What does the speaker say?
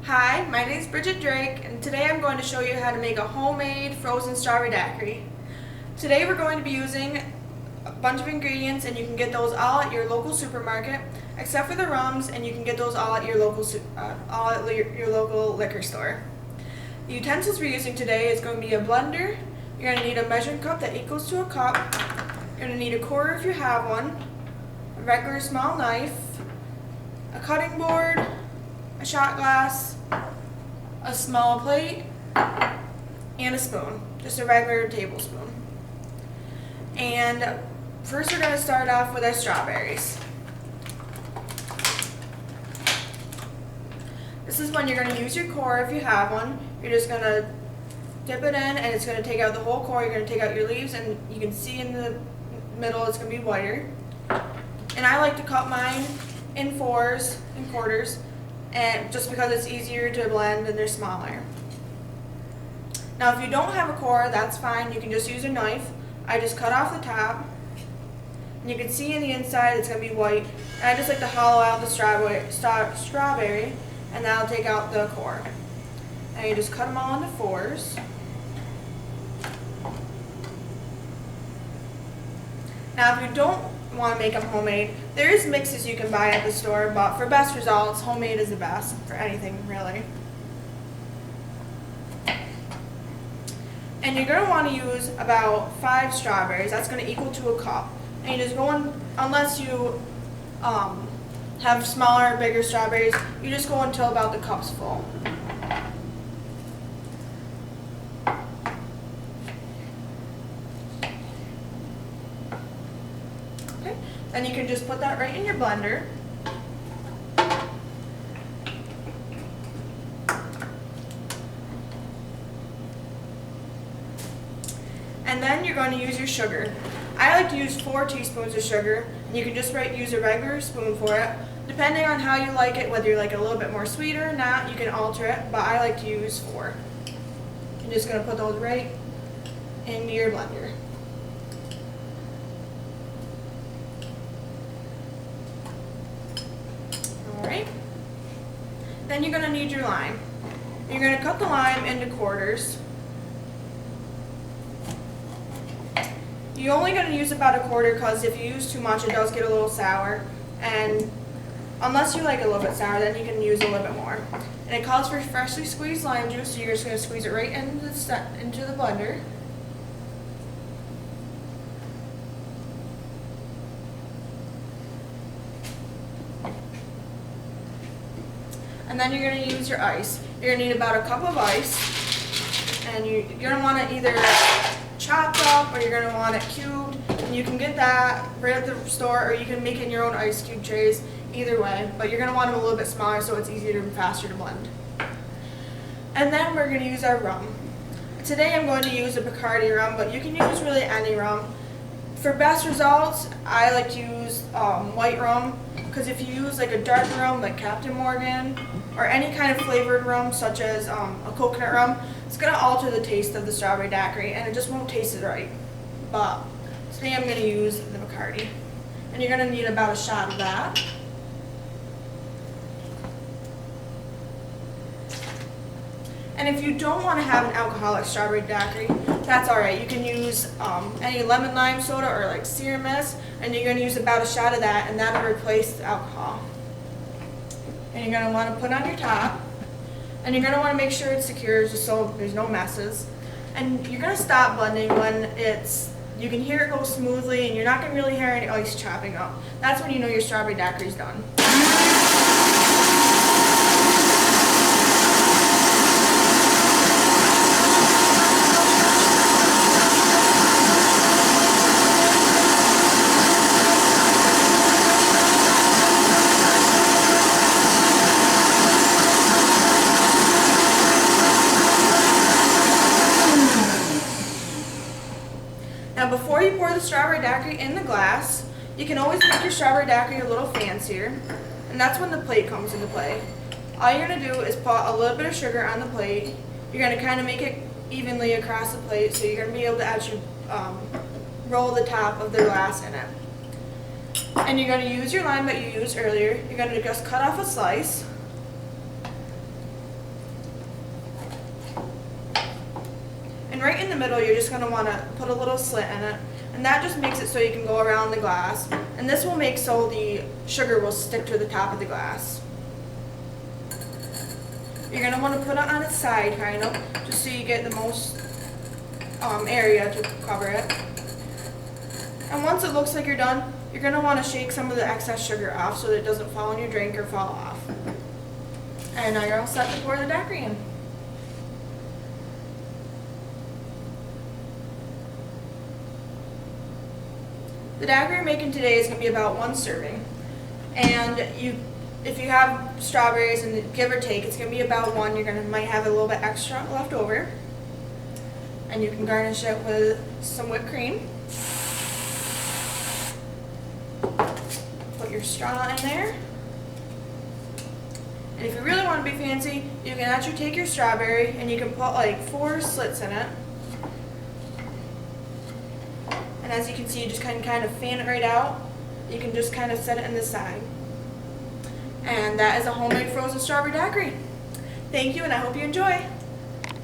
Hi, my name is Bridgette Drake, and today I'm going to show you how to make a homemade frozen strawberry daiquiri. Today we're going to be using a bunch of ingredients, and you can get those all at your local supermarket, except for the rums, and you can get those all at your local liquor store. The utensils we're using today is going to be a blender. You're going to need a measuring cup that equals to a cup. You're going to need a quarter if you have one, a regular small knife, a cutting board, a shot glass, a small plate, and a spoon, just a regular tablespoon. And first we're going to start off with our strawberries. This is when you're going to use your core if you have one. You're just going to dip it in and it's going to take out the whole core. You're going to take out your leaves and you can see in the middle it's going to be whiter. And I like to cut mine in fours and quarters, and just because it's easier to blend and they're smaller. Now if you don't have a core, that's fine. You can just use a knife. I just cut off the top. And you can see in the inside it's going to be white. And I just like to hollow out the strawberry and that'll take out the core. And you just cut them all into fours. Now if you don't want to make them homemade, there is mixes you can buy at the store, but for best results, homemade is the best for anything really. And you're going to want to use about 5 strawberries. That's going to equal to a cup. And you just go in, unless you have smaller or bigger strawberries, you just go until about the cup's full. Then you can just put that right in your blender. And then you're going to use your sugar. I like to use 4 teaspoons of sugar, and you can just use a regular spoon for it. Depending on how you like it, whether you like it a little bit more sweet or not, you can alter it, but I like to use 4. You're just going to put those right into your blender. Alright, then you're going to need your lime. You're going to cut the lime into quarters. You're only going to use about a quarter because if you use too much it does get a little sour, and unless you like it a little bit sour then you can use a little bit more. And it calls for freshly squeezed lime juice, so you're just going to squeeze it right into the blender. And then you're going to use your ice. You're going to need about a cup of ice. And you're going to want it either chopped up or you're going to want it cubed. And you can get that right at the store, or you can make it in your own ice cube trays. Either way. But you're going to want them a little bit smaller so it's easier and faster to blend. And then we're going to use our rum. Today I'm going to use a Bacardi rum, but you can use really any rum. For best results, I like to use white rum. Because if you use like a dark rum like Captain Morgan or any kind of flavored rum such as a coconut rum, it's going to alter the taste of the strawberry daiquiri and it just won't taste it right. But today I'm going to use the Bacardi. And you're going to need about a shot of that. And if you don't want to have an alcoholic strawberry daiquiri, that's alright. You can use any lemon lime soda or like Sear Mist, and you're going to use about a shot of that, and that'll replace the alcohol. And you're going to want to put on your top, and you're going to want to make sure it's secure just so there's no messes. And you're going to stop blending when you can hear it go smoothly, and you're not going to really hear any ice chopping up. That's when you know your strawberry daiquiri's done. Now before you pour the strawberry daiquiri in the glass, you can always make your strawberry daiquiri a little fancier, and that's when the plate comes into play. All you're going to do is put a little bit of sugar on the plate. You're going to kind of make it evenly across the plate, so you're going to be able to actually roll the top of the glass in it. And you're going to use your lime that you used earlier. You're going to just cut off a slice. And right in the middle, you're just going to want to put a little slit in it. And that just makes it so you can go around the glass. And this will make so the sugar will stick to the top of the glass. You're going to want to put it on its side, kind of, just so you get the most area to cover it. And once it looks like you're done, you're going to want to shake some of the excess sugar off so that it doesn't fall in your drink or fall off. And now you're all set to pour the daiquiri in. The daiquiri we're making today is going to be about 1 serving. And if you have strawberries, and give or take, it's going to be about 1. Might have a little bit extra left over. And you can garnish it with some whipped cream. Put your straw in there. And if you really want to be fancy, you can actually take your strawberry and you can put like 4 slits in it. And as you can see, you just kind of fan it right out. You can just kind of set it in the side. And that is a homemade frozen strawberry daiquiri. Thank you, and I hope you enjoy.